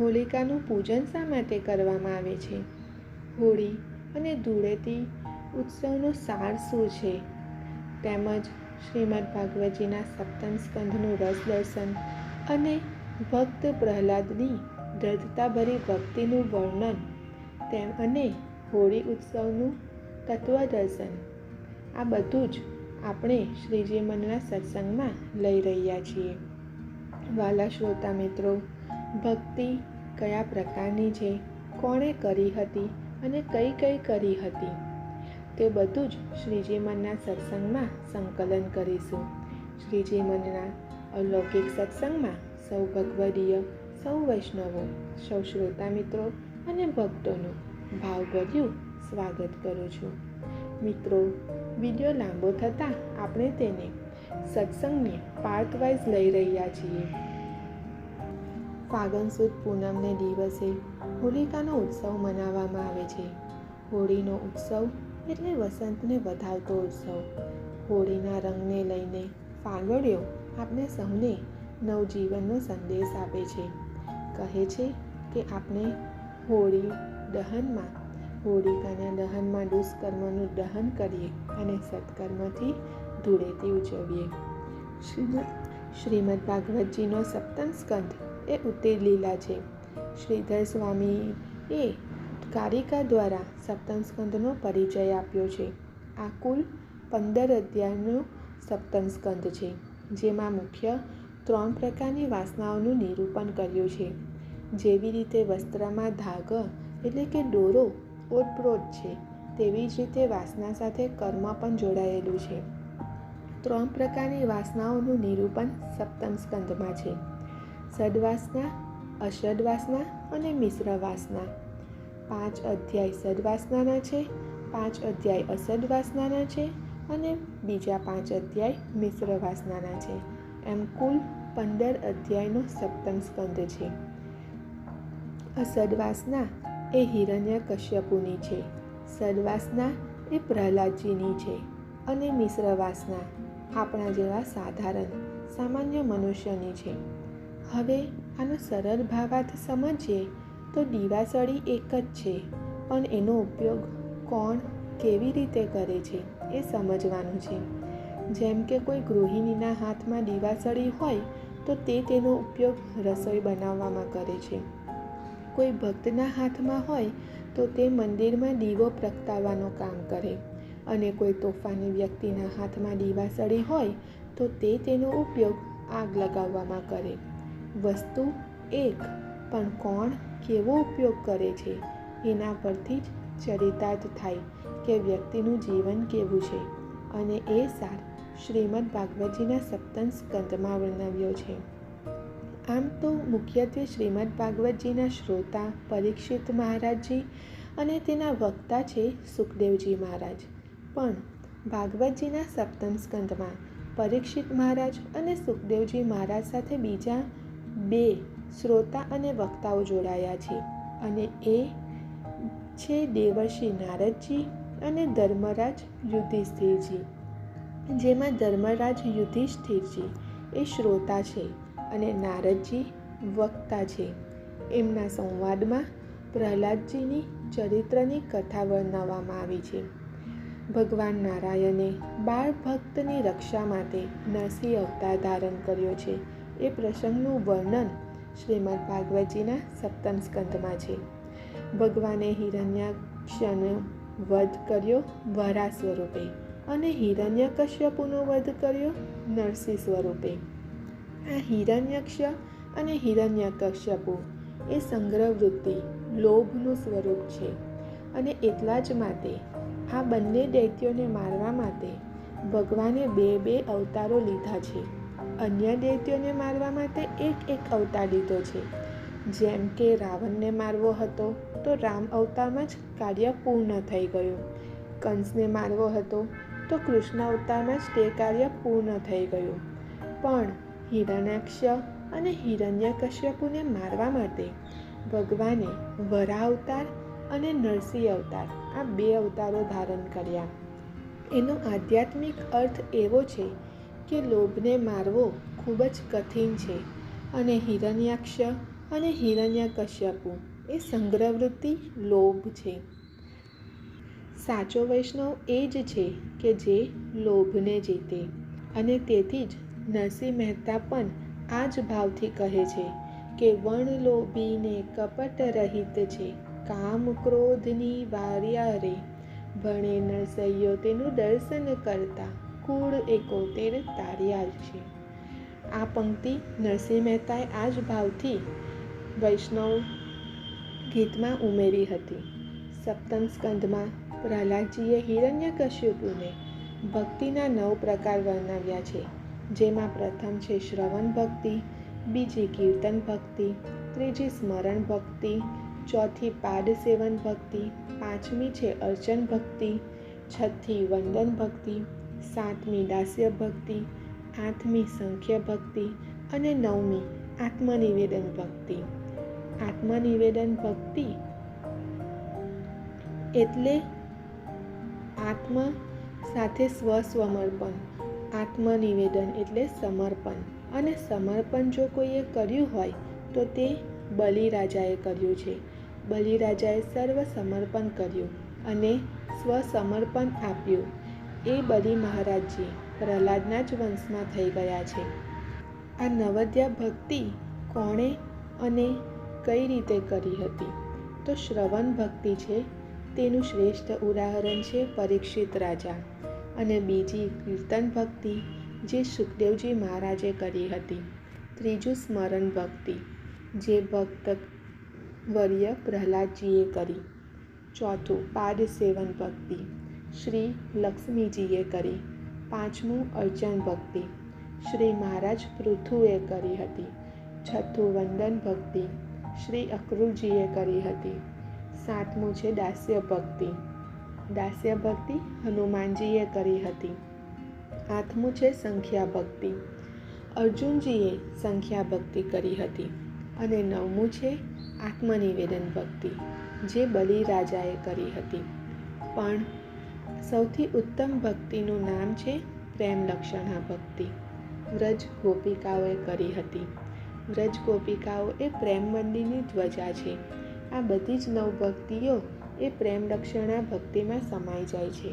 હોલિકાનું પૂજન શા માટે કરવામાં આવે છે? હોળી અને ધૂળેટી ઉત્સવનો સાર શું છે? તેમજ શ્રીમદ ભાગવતજીના સપ્તમ સ્કંધનું રસ દર્શન અને ભક્ત પ્રહલાદની દ્રઢતાભરી ભક્તિનું વર્ણન અને હોળી ઉત્સવનું તત્વદર્શન, આ બધું જ આપણે શ્રીજી મનના સત્સંગમાં લઈ રહ્યા છીએ. વાલા શ્રોતા મિત્રો, ભક્તિ કયા પ્રકારની છે, કોણે કરી હતી અને કઈ કઈ કરી હતી, તે બધું જ શ્રીજી મનના સત્સંગમાં સંકલન કરીશું. શ્રીજી મનના અલૌકિક સત્સંગમાં સૌ ભગવદીય, સૌ વૈષ્ણવો, સૌ શ્રોતા મિત્રો અને ભક્તોનું ભાવભર્યું સ્વાગત કરું છું. મિત્રો, વિડીયો લાંબો થતાં આપણે તેને સત્સંગને પાર્ટ વાઇઝ લઈ રહ્યા છીએ. ફાગણ સુદ પૂનમને દિવસે હોલિકાનો ઉત્સવ મનાવવામાં આવે છે. હોળીનો ઉત્સવ એટલે વસંતને વધાવતો ઉત્સવ. હોળીના રંગને લઈને ફાગણીઓ આપણે સૌને નવજીવનનો સંદેશ આપે છે. કહે છે કે આપણે હોળી દહનમાં, હોલિકાના દહનમાં દુષ્કર્મનું દહન કરીએ અને સત્કર્મથી ધૂળેટી ઉજવીએ. શ્રીમદ ભાગવતજીનો સપ્તમ સ્કંધ એ ઉત્તર લીલા છે. શ્રીધર સ્વામીએ કારિકા દ્વારા સપ્તમ સ્કંધનો પરિચય આપ્યો છે. આ કુલ 15 અધ્યાયનો સપ્તમ સ્કંધ છે, જેમાં મુખ્ય 3 પ્રકારની વાસનાઓનું નિરૂપણ કર્યું છે. જેવી રીતે વસ્ત્રમાં ધાગ એટલે કે દોરો ઓતપ્રોત છે, તેવી જ રીતે વાસના સાથે કર્મ પણ જોડાયેલું છે. 3 પ્રકારની વાસનાઓનું નિરૂપણ સપ્તમ સ્કંધમાં છે: સદ્વાસના, અસદ્વાસના અને મિશ્ર વાસના. 5 અધ્યાય સદ્વાસનાના છે, 5 અધ્યાય અસદ્વાસનાના છે અને બીજા 5 અધ્યાય મિશ્ર વાસનાના છે. એમ કુલ 15 અધ્યાયનો સપ્તમ સ્કંધ છે. અસદ્વાસના એ હિરણ્યકશ્યપુની છે, સદ્વાસના એ પ્રહલાદજીની છે અને મિશ્ર વાસના આપણા જેવા સામાન્ય મનુષ્યની છે. હવે આનો સરળ ભાવાર્થ સમજીએ તો દીવાસળી એક જ છે, પણ એનો ઉપયોગ કોણ કેવી રીતે કરે છે એ સમજવાનું છે. જેમ કે કોઈ ગૃહિણીના હાથમાં દીવાસળી હોય તો તે તેનો ઉપયોગ રસોઈ બનાવવામાં કરે છે. કોઈ ભક્તના હાથમાં હોય તો તે મંદિરમાં દીવો પ્રગટાવવાનું કામ કરે, અને કોઈ તોફાની વ્યક્તિના હાથમાં દીવાસળી હોય તો તે તેનો ઉપયોગ આગ લગાવવામાં કરે. વસ્તુ એક, પણ કોણ કેવો ઉપયોગ કરે છે એના પરથી જ ચરિતાર્થ થાય કે વ્યક્તિનું જીવન કેવું છે, અને એ સાર શ્રીમદ ભાગવતજીના સપ્તમ સ્કંધમાં વર્ણવ્યો છે. આમ તો મુખ્યત્વે શ્રીમદ ભાગવતજીના શ્રોતા પરીક્ષિત મહારાજજી અને તેના વક્તા છે સુખદેવજી મહારાજ. પણ ભાગવતજીના સપ્તમ સ્કંધમાં પરીક્ષિત મહારાજ અને સુખદેવજી મહારાજ સાથે બીજા 2 શ્રોતા અને વક્તાઓ જોડાયા છે, અને એ છે દેવર્ષિ નારદજી અને ધર્મરાજ યુધિષ્ઠિરજી. જેમાં ધર્મરાજ યુધિષ્ઠિરજી એ શ્રોતા છે અને નારદજી વક્તા છે. એમના સંવાદમાં પ્રહલાદજીની ચરિત્રની કથા વર્ણવવામાં આવી છે. ભગવાન નારાયણે બાળ ભક્તની રક્ષા માટે નરસિંહ અવતાર ધારણ કર્યો છે. એ પ્રસંગનું વર્ણન શ્રીમદ ભાગવતજીના સપ્તમ સ્કંધમાં છે. ભગવાને હિરણ્યાક્ષનો વધ કર્યો વરાહ સ્વરૂપે અને હિરણ્યકશ્યપુનો વધ કર્યો નરસિંહ સ્વરૂપે. આ હિરણ્યક્ષ અને હિરણ્યકશ્યપુ એ સંગ્રહ વૃત્તિ, લોભનું સ્વરૂપ છે, અને એટલા જ માટે આ બંને દૈત્યોને મારવા માટે ભગવાને 2 અવતારો લીધા છે. અન્ય દૈત્યોને મારવા માટે એક અવતાર લીધો છે. જેમ કે રાવણને મારવો હતો તો રામ અવતારમાં જ કાર્ય પૂર્ણ થઈ ગયું. કંસને મારવો હતો તો કૃષ્ણ અવતારમાં જ તે કાર્ય પૂર્ણ થઈ ગયું. પણ હિરણ્યાક્ષ અને હિરણ્યકશ્યપુને મારવા માટે ભગવાને વરાહ અવતાર અને નરસિંહ અવતાર, આ 2 અવતારો ધારણ કર્યા. એનો આધ્યાત્મિક અર્થ એવો છે કે લોભને મારવો ખૂબ જ કઠિન છે, અને હિરણ્યાક્ષ અને હિરણ્યકશ્યપુ એ સંગ્રહવૃત્તિ લોભ છે. સાચો વૈષ્ણવ એ જ છે કે જે લોભને જીતે, અને તેથી જ નરસિંહ મહેતા પણ આ જ ભાવથી કહે છે કે વણ લોભીને કપટ રહિત છે, કામ ક્રોધની વાર્યા રે, ભણે નરસૈયો તેનું દર્શન કરતા, કુળ 71 તાર્યા છે. આ પંક્તિ નરસિંહ મહેતાએ આ જ ભાવથી વૈષ્ણવ ગીતમાં ઉમેરી હતી. સપ્તમ સ્કંધમાં પ્રહલાદજીએ હિરણ્યકશ્યપુને ભક્તિના 9 પ્રકાર વર્ણવ્યા છે, જેમાં પ્રથમ છે શ્રવણ ભક્તિ, બીજી કીર્તન ભક્તિ, ત્રીજી સ્મરણ ભક્તિ, ચોથી પાદ સેવન ભક્તિ, પાંચમી છે અર્ચન ભક્તિ, છઠ્ઠી વંદન ભક્તિ, સાતમી દાસ્ય ભક્તિ, આઠમી સંખ્ય ભક્તિ અને નવમી આત્મનિવેદન ભક્તિ. આત્મનિવેદન ભક્તિ એટલે આત્મ સાથે સ્વસમર્પણ, આત્મનિવેદન એટલે સમર્પણ, અને સમર્પણ જો કોઈએ કર્યું હોય તો તે બલિરાજાએ કર્યું છે. બલિરાજાએ સર્વ સમર્પણ કર્યું અને સ્વસમર્પણ આપ્યું. એ બલિ મહારાજજી પ્રહલાદના જ વંશમાં થઈ ગયા છે. આ નવદ્યા ભક્તિ કોણે અને કઈ રીતે કરી હતી? તો શ્રવણ ભક્તિ છે તેનું શ્રેષ્ઠ ઉદાહરણ છે પરીક્ષિત રાજા, અને બીજી કીર્તન ભક્તિ જે સુખદેવજી મહારાજે કરી હતી. ત્રીજું સ્મરણ ભક્તિ જે ભક્ત વર્ય પ્રહલાદજીએ કરી. ચોથું પાદ સેવન ભક્તિ શ્રી લક્ષ્મીજીએ કરી. પાંચમું અર્ચન ભક્તિ શ્રી મહારાજ પૃથુએ કરી હતી. છઠ્ઠું વંદન ભક્તિ શ્રી અક્રૂરજીએ કરી હતી. સાતમું છે દાસ્ય ભક્તિ, દાસ્ય ભક્તિ હનુમાનજીએ કરી હતી. આઠમું છે સંખ્યા ભક્તિ, અર્જુનજીએ સંખ્યા ભક્તિ કરી હતી. અને નવમું છે આત્મનિવેદન ભક્તિ જે બલિરાજાએ કરી હતી. પણ સૌથી ઉત્તમ ભક્તિનું નામ છે પ્રેમ લક્ષણા ભક્તિ. વ્રજ ગોપિકાઓએ કરી હતી. વ્રજ ગોપિકાઓ એ પ્રેમ મંદિરની ધ્વજા છે. આ બધી જ 9 ભક્તિઓ એ પ્રેમ લક્ષણા ભક્તિમાં સમાઈ જાય છે.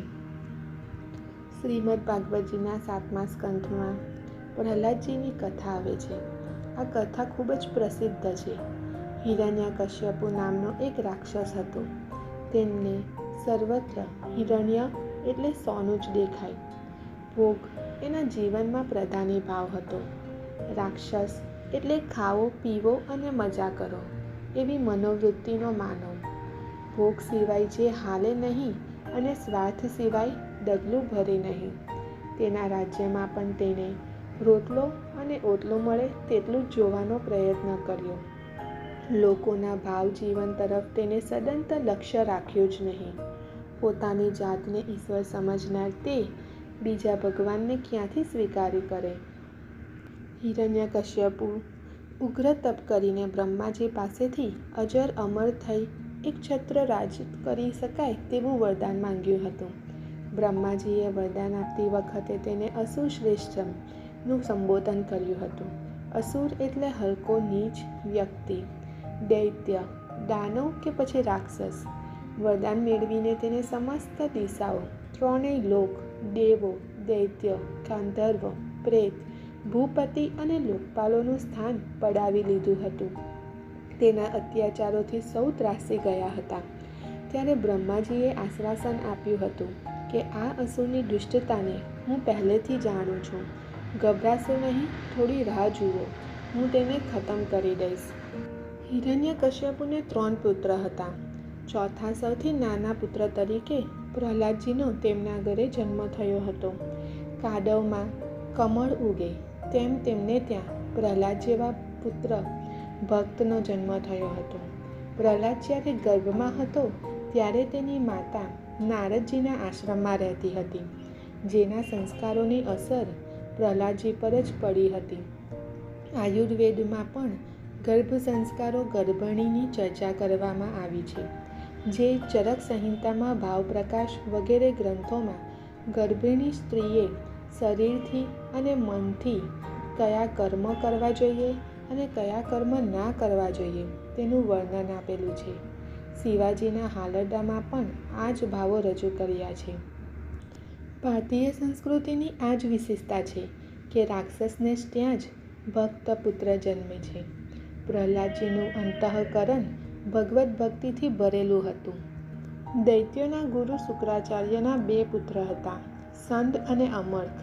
શ્રીમદ ભાગવતજીના 7મા સ્કંધમાં પ્રહલાદજીની કથા આવે છે. આ કથા ખૂબ જ પ્રસિદ્ધ છે. હિરણ્યકશ્યપુ નામનો એક રાક્ષસ હતો. તેમને સર્વત્ર હિરણ્ય એટલે સોનું જ દેખાય. ભોગ એના જીવનમાં પ્રધાની ભાવ હતો. રાક્ષસ એટલે ખાવો પીવો અને મજા કરો એવી મનોવૃત્તિનો માનવ. ભોગ સિવાય જે હાલે નહીં અને સ્વાર્થ સિવાય ડગલું ભરે નહીં. તેના રાજ્યમાં પણ તેને રોટલો અને ઓટલો મળે તેટલું જ જોવાનો પ્રયત્ન કર્યો. લોકોના ભાવ જીવન તરફ તેને સદંતર લક્ષ્ય રાખ્યું જ નહીં. પોતાની જાતને ઈશ્વર સમજનાર તે બીજા ભગવાનને ક્યાંથી સ્વીકારી કરે? હિરણ્યકશ્યપુ ઉગ્ર તપ કરીને બ્રહ્માજી પાસેથી અજર અમર થઈ એક છત્ર રાજ કરી શકાય તેવું વરદાન માંગ્યું હતું. બ્રહ્માજીએ વરદાન આપતી વખતે તેને અસુર શ્રેષ્ઠનું સંબોધન કર્યું હતું. અસુર એટલે હલકો નીચ વ્યક્તિ, દૈત્ય, દાનવ કે પછી રાક્ષસ. વરદાન મેળવીને તેને સમસ્ત દિશાઓ, ત્રણેય લોક, દેવો, દૈત્ય, ગાંધર્વ, પ્રેત, ભૂપતિ અને લોકપાલોનું સ્થાન પડાવી લીધું હતું. તેના અત્યાચારોથી સૌ ત્રાસી ગયા હતા. ત્યારે બ્રહ્માજીએ આશ્વાસન આપ્યું હતું કે આ અસુરની દુષ્ટતાને હું પહેલેથી જાણું છું. ગભરાશો નહીં, થોડી રાહ જુઓ, હું તેને ખતમ કરી દઈશ. હિરણ્યકશ્યપુને 3 પુત્ર હતા. ચોથા સૌથી નાના પુત્ર તરીકે પ્રહલાદજીનો તેમના ઘરે જન્મ થયો હતો. કાદવમાં કમળ ઉગે તેમ તેમને ત્યાં પ્રહલાદ જેવા પુત્ર ભક્તનો જન્મ થયો હતો. પ્રહલાદ જ્યારે ગર્ભમાં હતો ત્યારે તેની માતા નારદજીના આશ્રમમાં રહેતી હતી, જેના સંસ્કારોની અસર પ્રહલાદજી પર જ પડી હતી. આયુર્વેદમાં પણ ગર્ભ સંસ્કારો ગર્ભણીની ચર્ચા કરવામાં આવી છે, જે ચરક સંહિતામાં ભાવપ્રકાશ વગેરે ગ્રંથોમાં ગર્ભિણી સ્ત્રીએ શરીરથી અને મનથી કયા કર્મ કરવા જોઈએ અને કયા કર્મ ના કરવા જોઈએ તેનું વર્ણન આપેલું છે. શિવાજીના હાલરડામાં પણ આ જ ભાવો રજૂ કર્યા છે. ભારતીય સંસ્કૃતિની આ જ વિશેષતા છે કે રાક્ષસને ત્યાં જ ભક્ત પુત્ર જન્મે છે. પ્રહલાદજીનું અંતઃકરણ ભગવદ્ ભક્તિથી ભરેલું હતું. દૈત્યોના ગુરુ શુક્રાચાર્યના 2 પુત્ર હતા, સંદ અને અમર્ક.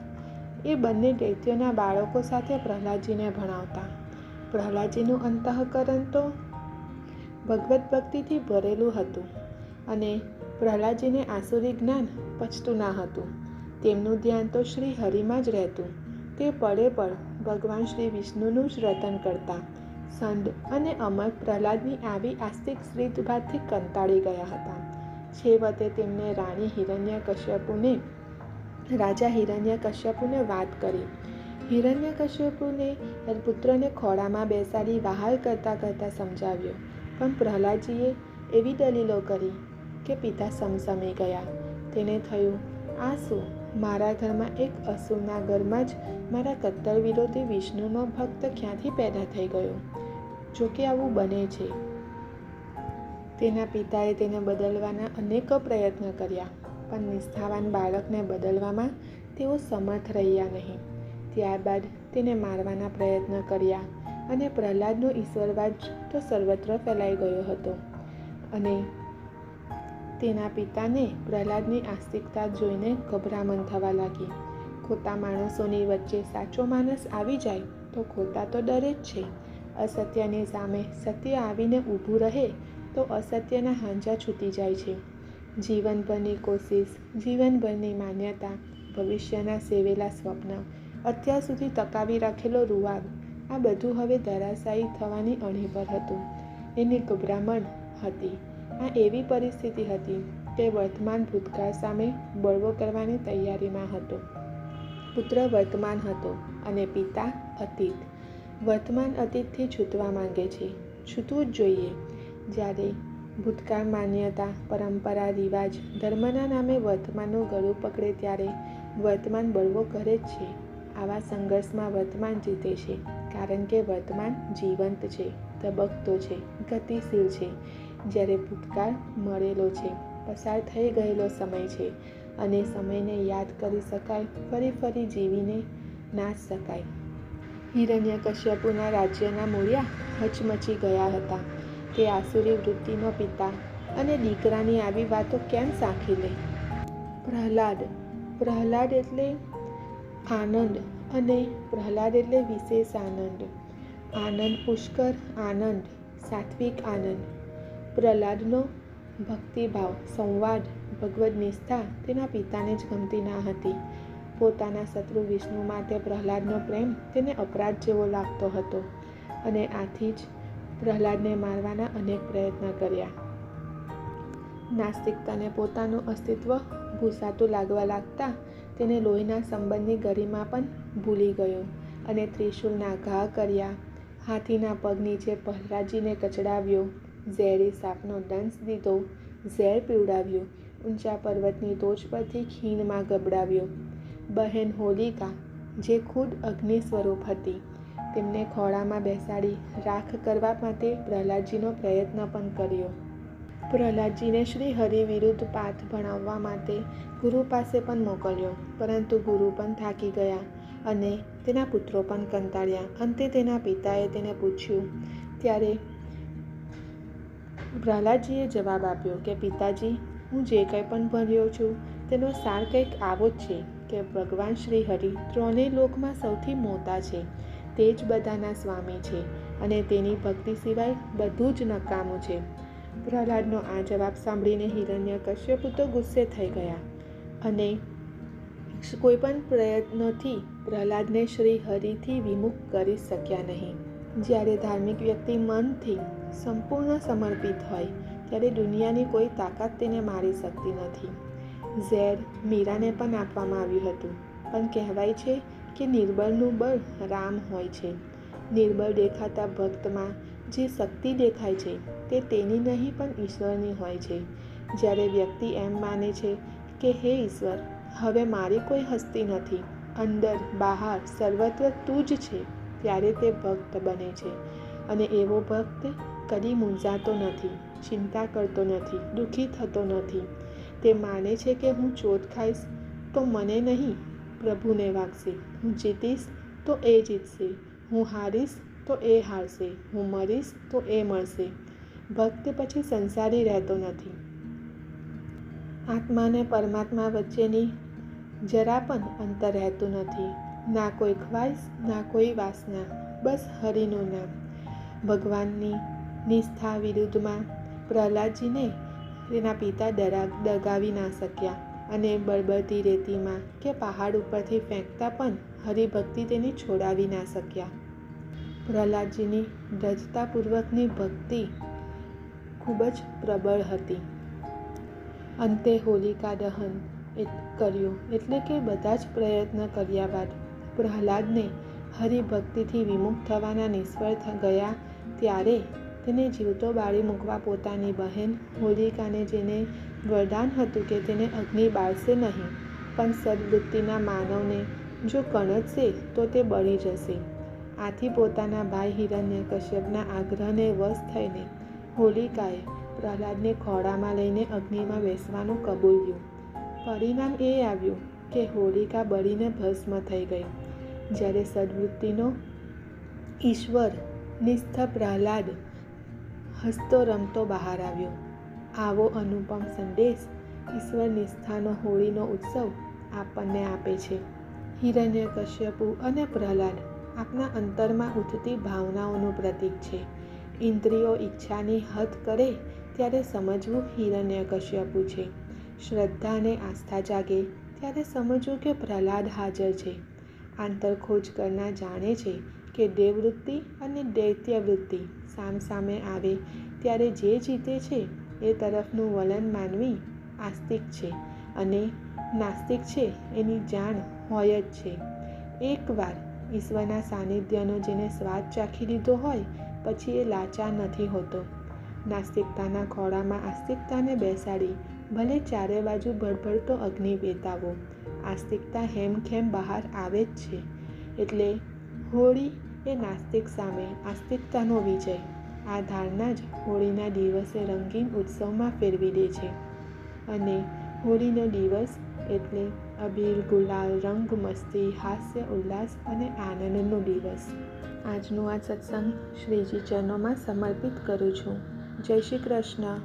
એ બંને દૈત્યોના બાળકો સાથે પ્રહલાદજીને ભણાવતા. પ્રહલાદજીનું અંતઃકરણ તો ભગવદ્ ભક્તિથી ભરેલું હતું અને પ્રહલાદજીને આસુરી જ્ઞાન પચતું ના હતું. તેમનું ધ્યાન તો શ્રી હરિમાં જ રહેતું. તે પળે પળ ભગવાન શ્રી વિષ્ણુનું જ રટન કરતા. સંદ અને અમર પ્રહલાદની આવી આસ્તિક શ્રીતભાતથી કંટાળી ગયા હતા. છેવટે તેમને રાજા હિરણ્યકશ્યપુને વાત કરી. હિરણ્યકશ્યપુને પુત્રને ખોળામાં બેસાડી વહાલ કરતાં કરતાં સમજાવ્યો, પણ પ્રહલાદજીએ એવી દલીલો કરી કે પિતા સમસમી ગયા. તેને થયું, આ શું? મારા ઘરમાં એક અસુરના ઘરમાં જ મારા કટ્ટર વિરોધી વિષ્ણુનો ભક્ત ક્યાંથી પેદા થઈ ગયો? જોકે આવું બને છે. તેના પિતાએ તેને બદલવાના અનેકો પ્રયત્ન કર્યા, પણ નિષ્ઠાવાન બાળકને બદલવામાં તેઓ સમર્થ રહ્યા નહીં. ત્યારબાદ તેને મારવાના પ્રયત્ન કર્યા અને પ્રહલાદનો ઈશ્વરવાદ તો સર્વત્ર ફેલાઈ ગયો હતો અને તેના પિતાને પ્રહલાદની આસ્તિકતા જોઈને ગભરામણ થવા લાગી. ખોટા માણસોની વચ્ચે સાચો માણસ આવી જાય તો ખોટા તો ડરે જ છે. અસત્યની સામે સત્ય આવીને ઊભું રહે તો અસત્યના હાંજા છૂટી જાય છે. જીવનભરની કોશિશ, જીવનભરની માન્યતા, ભવિષ્યના સેવેલા સ્વપ્ન, અત્યાર સુધી ટકાવી રાખેલો રૂવાબ, આ બધું હવે ધરાશાયી થવાની અણી પર હતું. એની ગભરામણ હતી. આ એવી પરિસ્થિતિ હતી કે વર્તમાન ભૂતકાળ સામે બળવો કરવાની તૈયારીમાં હતો. પુત્ર વર્તમાન હતો અને પિતા અતીત. વર્તમાન અતીતથી છૂટવા માંગે છે. છૂટવું જ જોઈએ. જ્યારે ભૂતકાળ માન્યતા, પરંપરા, રિવાજ, ધર્મના નામે વર્તમાનનું ગળું પકડે ત્યારે વર્તમાન બળવો કરે જ છે. આવા સંઘર્ષમાં વર્તમાન જીતે છે, કારણ કે વર્તમાન જીવંત છે, ધબકતો છે, ગતિશીલ છે. જ્યારે ભૂતકાળ મળેલો છે, પસાર થઈ ગયેલો સમય છે અને સમયને યાદ કરી શકાય, ફરી ફરી જીવીને ના શકાય. હિરણ્યકશ્યપુના રાજ્યના મૂળિયા હચમચી ગયા હતા. તે આસુરી વૃત્તિનો પિતા અને દીકરાની આવી વાતો કેમ સાંખી લે? પ્રહલાદ એટલે આનંદ અને પ્રહલાદ એટલે વિશેષ આનંદ. આનંદ પુષ્કર આનંદ, સાત્વિક આનંદ. પ્રહલાદનો ભક્તિભાવ, સંવાદ, ભગવદ્ નિષ્ઠા તેના પિતાને જ ગમતી ના હતી. પોતાના શત્રુ વિષ્ણુ માટે પ્રહલાદનો પ્રેમ તેને અપરાધ જેવો લાગતો હતો અને આથી જ પ્રહલાદને મારવાના અનેક પ્રયત્ન કર્યા. નાસ્તિકતાને પોતાનું અસ્તિત્વ ભૂસાતું લાગવા લાગતા તેને લોહીના સંબંધની ગરિમા પણ ભૂલી ગયો અને ત્રિશૂલના ઘા કર્યા. હાથીના પગ નીચે પ્રહલાદજીને કચડાવ્યો. ઝેરી સાપનો દંશ દીધો. ઝેર પીવડાવ્યું. ઊંચા પર્વતની ટોચ પરથી ખીણમાં ગબડાવ્યો. બહેન હોલિકા, જે ખુદ અગ્નિ સ્વરૂપ હતી, તેમને ખોળામાં બેસાડી રાખ કરવા માટે પ્રહલાદજીનો પ્રયત્ન પણ કર્યો. પ્રહલાદજીને શ્રી હરિ વિરુદ્ધ પાઠ ભણાવવા માટે ગુરુ પાસે પણ મોકલ્યો, પરંતુ ગુરુ પણ થાકી ગયા અને તેના પુત્રો પણ કંટાળ્યા. અંતે તેના પિતાએ તેને પૂછ્યું ત્યારે પ્રહલાદજીએ જવાબ આપ્યો કે પિતાજી, હું જે કંઈ પણ ભણ્યો છું તેનો સાર કંઈક આવો જ છે કે ભગવાન શ્રી હરિ ત્રણેય લોકમાં સૌથી મોટા છે. તે જ બધાના સ્વામી છે અને તેની ભક્તિ સિવાય બધું જ નકામું છે. પ્રહલાદનો આ જવાબ સાંભળીને હિરણ્યકશ્યપુ તો ગુસ્સે થઈ ગયા અને કોઈ પણ પ્રયત્નોથી પ્રહલાદને શ્રી હરિથી વિમુખ કરી શક્યા નહીં. જ્યારે ધાર્મિક વ્યક્તિ મનથી સંપૂર્ણ સમર્પિત હોય ત્યારે દુનિયાની કોઈ તાકાત તેને મારી શકતી નથી. ઝેર મીરાને પણ આપવામાં આવ્યું હતું, પણ કહેવાય છે કે નિર્બળનું બળ રામ હોય છે. નિર્બળ દેખાતા ભક્તમાં જે શક્તિ દેખાય છે તે તેની નહીં પણ ઈશ્વરની હોય છે. જ્યારે વ્યક્તિ એમ માને છે કે હે ઈશ્વર, હવે મારી કોઈ હસ્તી નથી, અંદર બહાર સર્વત્ર તું જ છે, ત્યારે તે ભક્ત બને છે. અને એવો ભક્ત કદી મૂંઝાતો નથી, ચિંતા કરતો નથી, દુઃખી થતો નથી. તે માને છે કે હું ચોટ ખાઈશ તો મને નહીં, પ્રભુને વાગશે. હું જીતીશ તો એ જીતશે, હું હારીશ તો એ હારશે, હું મરીશ તો એ મળશે. ભક્ત પછી સંસારી રહેતો નથી. આત્મા અને પરમાત્મા વચ્ચેની જરા પણ અંતર રહેતું નથી. ના કોઈ ખ્વાઈશ, ના કોઈ વાસના, બસ હરિનું નામ. ભગવાનની નિષ્ઠા વિરુદ્ધમાં પ્રહલાદજીને તેના પિતા દગાવી ના શક્યા, અને બળબળતી રેતીમાં કે પહાડ ઉપરથી ફેંકતા પણ હરિભક્તિ તેને છોડાવી ના શક્યા. પ્રહલાદજીની દ્રઢતાપૂર્વકની ભક્તિ ખૂબ જ પ્રબળ હતી. અંતે હોલિકા દહન કર્યું, એટલે કે બધા જ પ્રયત્ન કર્યા બાદ પ્રહલાદને હરિભક્તિથી વિમુખ થવાના નિષ્ફળ ગયા. ત્યારે તેને જીવતો બાળી મૂકવા પોતાની બહેન હોલિકાને, જેને વરદાન હતું કે તેને અગ્નિ બાળશે નહીં, પણ સદવૃત્તિના માનવને જો કણસશે તો તે બળી જશે. આથી પોતાના ભાઈ હિરણ્યકશ્યપના આગ્રહને વશ થઈને હોલિકાએ પ્રહલાદને ખોળામાં લઈને અગ્નિમાં બેસવાનું કબૂલ્યું. પરિણામ એ આવ્યું કે હોલિકા બળીને ભસ્મ થઈ ગઈ, જ્યારે સદવૃત્તિનો ઈશ્વર નિષ્ઠ પ્રહલાદ હસતો રમતો બહાર આવ્યો. આવો અનુપમ સંદેશ ઈશ્વર નિષ્ઠાનો હોળીનો ઉત્સવ આપણને આપે છે. હિરણ્યકશ્યપુ અને પ્રહલાદ આપણા અંતરમાં ઉઠતી ભાવનાઓનું પ્રતીક છે. ઇન્દ્રિયો ઈચ્છાની હદ કરે ત્યારે સમજવું હિરણ્યકશ્યપુ છે. શ્રદ્ધા અને આસ્થા જાગે ત્યારે સમજવું કે પ્રહલાદ હાજર છે. આંતરખોજ કરનાર જાણે છે કે દેવવૃત્તિ અને દૈત્યવૃત્તિ સામસામે આવે ત્યારે જે જીતે છે એ તરફનું વલણ માનવી આસ્તિક છે, અને નાસ્તિક છે એની જાણ હોય જ છે. એકવાર ઈશ્વરના સાનિધ્યનો જેને સ્વાદ ચાખી લીધો હોય પછી એ લાચાર નથી હોતો. નાસ્તિકતાના ખોળામાં આસ્તિકતાને બેસાડી ભલે ચારે બાજુ ભડભડતો અગ્નિ બેતાવો, આસ્તિકતા હેમખેમ બહાર આવે જ છે. એટલે હોળી એ નાસ્તિક સામે આસ્તિકતાનો વિજય. આ ધારણા જ હોળીના દિવસે રંગીન ઉત્સવમાં ફેરવી દે છે. અને હોળીનો દિવસ એટલે અબીર, ગુલાલ, રંગ, મસ્તી, હાસ્ય, ઉલ્લાસ અને આનંદનો દિવસ. આજનો આ સત્સંગ શ્રીજી ચરણોમાં સમર્પિત કરું છું. જય શ્રી કૃષ્ણ.